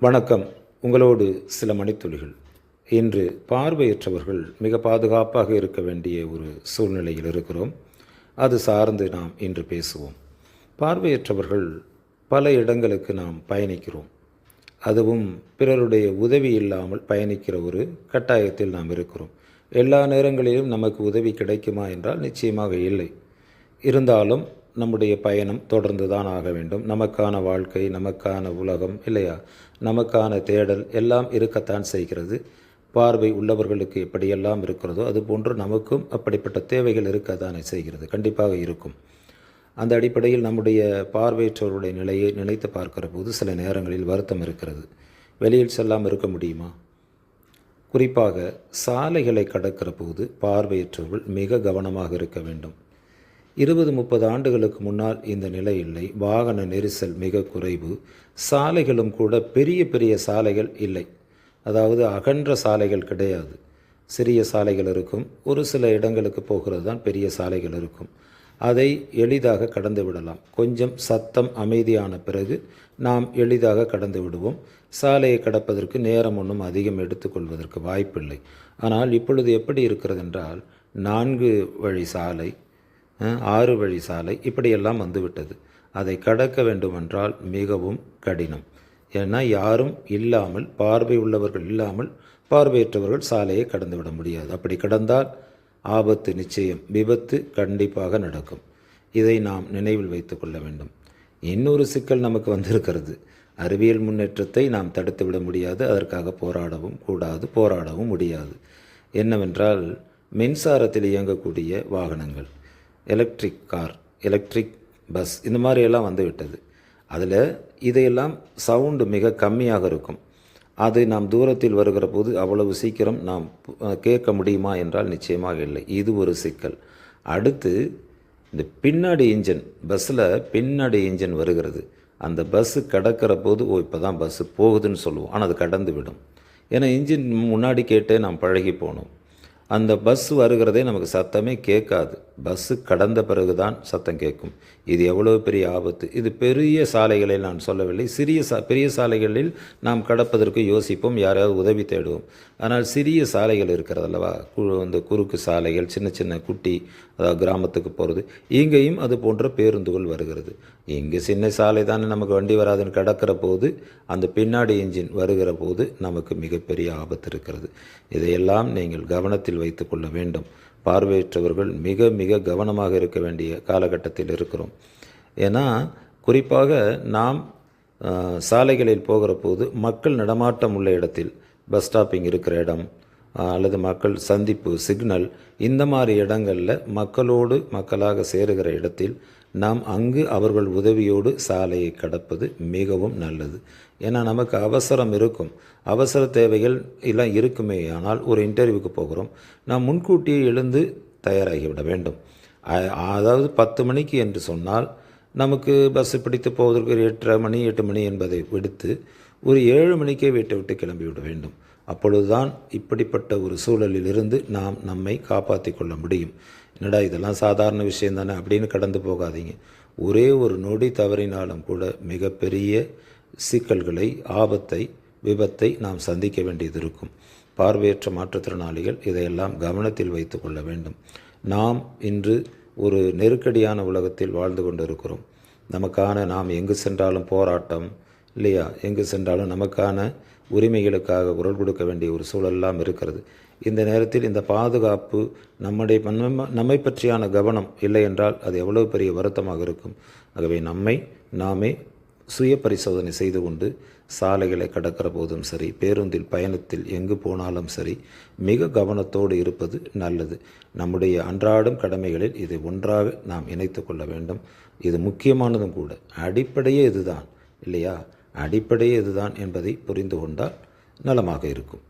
வணக்கம். உங்களோடு சில மணித்துளிகள். இன்று பார்வையற்றவர்கள் மிக பாதுகாப்பாக இருக்க வேண்டிய ஒரு சூழ்நிலையில் இருக்கிறோம். அது சார்ந்து நாம் இன்று பேசுவோம். பார்வையற்றவர்கள் பல இடங்களுக்கு நாம் பயணிக்கிறோம். அதுவும் பிறருடைய உதவி இல்லாமல் பயணிக்கிற ஒரு கட்டாயத்தில் நாம் இருக்கிறோம். எல்லா நேரங்களிலும் நமக்கு உதவி கிடைக்குமா என்றால் நிச்சயமாக இல்லை. இருந்தாலும் நம்முடைய பயணம் தொடர்ந்து தான் ஆக வேண்டும். நமக்கான வாழ்க்கை, நமக்கான உலகம் இல்லையா, நமக்கான தேடல் எல்லாம் இருக்கத்தான் செய்கிறது. பார்வை உள்ளவர்களுக்கு எப்படியெல்லாம் இருக்கிறதோ அதுபோன்று நமக்கும் அப்படிப்பட்ட தேவைகள் இருக்கத்தானே செய்கிறது. கண்டிப்பாக இருக்கும். அந்த அடிப்படையில் நம்முடைய பார்வையற்றவருடைய நிலையை நினைத்து பார்க்கிற போது சில நேரங்களில் வருத்தம் இருக்கிறது. வெளியில் செல்லாமல் இருக்க முடியுமா? குறிப்பாக சாலைகளை கடக்கிற போது பார்வையற்றவர்கள் மிக கவனமாக இருக்க வேண்டும். 20-30 ஆண்டுகளுக்கு முன்னால் இந்த நிலை இல்லை. வாகன நெரிசல் மிக குறைவு. சாலைகளும் கூட பெரிய பெரிய சாலைகள் இல்லை. அதாவது அகன்ற சாலைகள் கிடையாது. சிறிய சாலைகள் இருக்கும். ஒரு சில இடங்களுக்கு போகிறது தான் பெரிய சாலைகள் இருக்கும். அதை எளிதாக கடந்து விடலாம். கொஞ்சம் சத்தம் அமைதியான பிறகு நாம் எளிதாக கடந்து விடுவோம். சாலையை கடப்பதற்கு நேரம் ஒன்றும் அதிகம் எடுத்துக்கொள்வதற்கு வாய்ப்பில்லை. ஆனால் இப்பொழுது எப்படி இருக்கிறது என்றால் 4 வழி சாலை, 6 வழி சாலை இப்படியெல்லாம் வந்துவிட்டது. அதை கடக்க வேண்டுமென்றால் மிகவும் கடினம். ஏன்னா யாரும் இல்லாமல், பார்வை உள்ளவர்கள் இல்லாமல் பார்வையற்றவர்கள் சாலையை கடந்து விட முடியாது. அப்படி கடந்தால் ஆபத்து நிச்சயம், விபத்து கண்டிப்பாக நடக்கும். இதை நாம் நினைவில் வைத்து கொள்ள வேண்டும். இன்னொரு சிக்கல் நமக்கு வந்திருக்கிறது. அறிவியல் முன்னேற்றத்தை நாம் தடுத்து விட முடியாது. அதற்காக போராடவும் கூடாது, போராடவும் முடியாது. என்னவென்றால் மின்சாரத்தில் இயங்கக்கூடிய வாகனங்கள், எலக்ட்ரிக் கார், எலக்ட்ரிக் பஸ் இந்த மாதிரியெல்லாம் வந்துவிட்டது. அதில் இதையெல்லாம் சவுண்டு மிக கம்மியாக இருக்கும். அது நாம் தூரத்தில் வருகிற போது அவ்வளவு சீக்கிரம் நாம் கேட்க முடியுமா என்றால் நிச்சயமாக இல்லை. இது ஒரு சிக்கல். அடுத்து இந்த பின்னாடி இன்ஜின், பஸ்ஸில் பின்னாடி இன்ஜின் வருகிறது. அந்த பஸ்ஸு கடக்கிற போது இப்போ தான் பஸ்ஸு போகுதுன்னு சொல்லுவோம். ஆனால் அது கடந்து விடும். ஏன்னா இன்ஜின் முன்னாடி கேட்டே நாம் பழகி போனோம். அந்த பஸ் வருகிறதே நமக்கு சத்தமே கேட்காது. பஸ்ஸு கடந்த பிறகு தான் சத்தம் கேட்கும். இது எவ்வளோ பெரிய ஆபத்து. இது பெரிய சாலைகளில் நான் சொல்லவில்லை. பெரிய சாலைகளில் நாம் கடப்பதற்கு யோசிப்போம், யாராவது உதவி தேடுவோம். ஆனால் சிறிய சாலைகள் இருக்கிறது அல்லவா, இந்த குறுக்கு சாலைகள், சின்ன சின்ன குட்டி, அதாவது கிராமத்துக்கு போகிறது, இங்கேயும் அது போன்ற பேருந்துகள் வருகிறது. இங்கே சின்ன சாலை தானே, நமக்கு வண்டி வராதுன்னு கடக்கிற போது அந்த பின்னாடி இன்ஜின் வருகிற போது நமக்கு மிகப்பெரிய ஆபத்து இருக்கிறது. இதையெல்லாம் நீங்கள் கவனத்தில் வைத்து கொள்ள வேண்டும். பார்வையற்றவர்கள் மிக மிக கவனமாக இருக்க வேண்டிய காலகட்டத்தில் இருக்கிறோம். ஏன்னா குறிப்பாக நாம் சாலைகளில் போகிற போது மக்கள் நடமாட்டம் உள்ள இடத்தில், பஸ் ஸ்டாப்பிங் இருக்கிற இடம் அல்லது மக்கள் சந்திப்பு, சிக்னல், இந்த மாதிரி இடங்களில் மக்களோடு மக்களாக சேருகிற இடத்தில் நாம் அங்கு அவர்கள் உதவியோடு சாலையை கடப்பது மிகவும் நல்லது. ஏன்னா நமக்கு அவசரம் இருக்கும், அவசர தேவைகள் எல்லாம் இருக்குமே. ஆனால் ஒரு இன்டர்வியூக்கு போகிறோம், நாம் முன்கூட்டியே எழுந்து தயாராகிவிட வேண்டும். அதாவது 10 மணிக்கு என்று சொன்னால் நமக்கு பஸ்ஸு பிடித்து போவதற்கு ஒரு 8:30 மணி 8 மணி என்பதை விடுத்து ஒரு 7 மணிக்கே வீட்டை விட்டு கிளம்பிவிட வேண்டும். அப்பொழுதுதான் இப்படிப்பட்ட ஒரு சூழலில் இருந்து நாம் நம்மை காப்பாற்றி கொள்ள முடியும். என்னடா இதெல்லாம் சாதாரண விஷயம் தானே அப்படின்னு கடந்து போகாதீங்க. ஒரே ஒரு நொடி தவறினாலும் கூட மிகப்பெரிய சிக்கல்களை, ஆபத்தை, விபத்தை நாம் சந்திக்க வேண்டியது இருக்கும். பார்வையற்ற மாற்றுத்திறனாளிகள் இதையெல்லாம் கவனத்தில் வைத்து கொள்ள வேண்டும். நாம் இன்று ஒரு நெருக்கடியான உலகத்தில் வாழ்ந்து கொண்டு இருக்கிறோம். நாம் எங்கு சென்றாலும் போராட்டம் இல்லையா, எங்கு சென்றாலும் நமக்கான உரிமைகளுக்காக குரல் கொடுக்க வேண்டிய ஒரு சூழலெல்லாம் இருக்கிறது. இந்த நேரத்தில் இந்த பாதுகாப்பு, நம்மை பற்றியான கவனம் இல்லை என்றால் அது எவ்வளவு பெரிய வருத்தமாக இருக்கும். ஆகவே நாமே சுய பரிசோதனை செய்து கொண்டு சாலைகளை கடக்கிற போதும் சரி, பேருந்தில் பயணத்தில் எங்கு போனாலும் சரி, மிக கவனத்தோடு இருப்பது நல்லது. நம்முடைய அன்றாடம் கடமைகளில் இதை ஒன்றாக நாம் இணைத்து கொள்ள வேண்டும். இது முக்கியமானதும் கூட. அடிப்படையே இதுதான் இல்லையா? அடிப்படையே இதுதான் என்பதை புரிந்து கொண்டால் நலமாக இருக்கும்.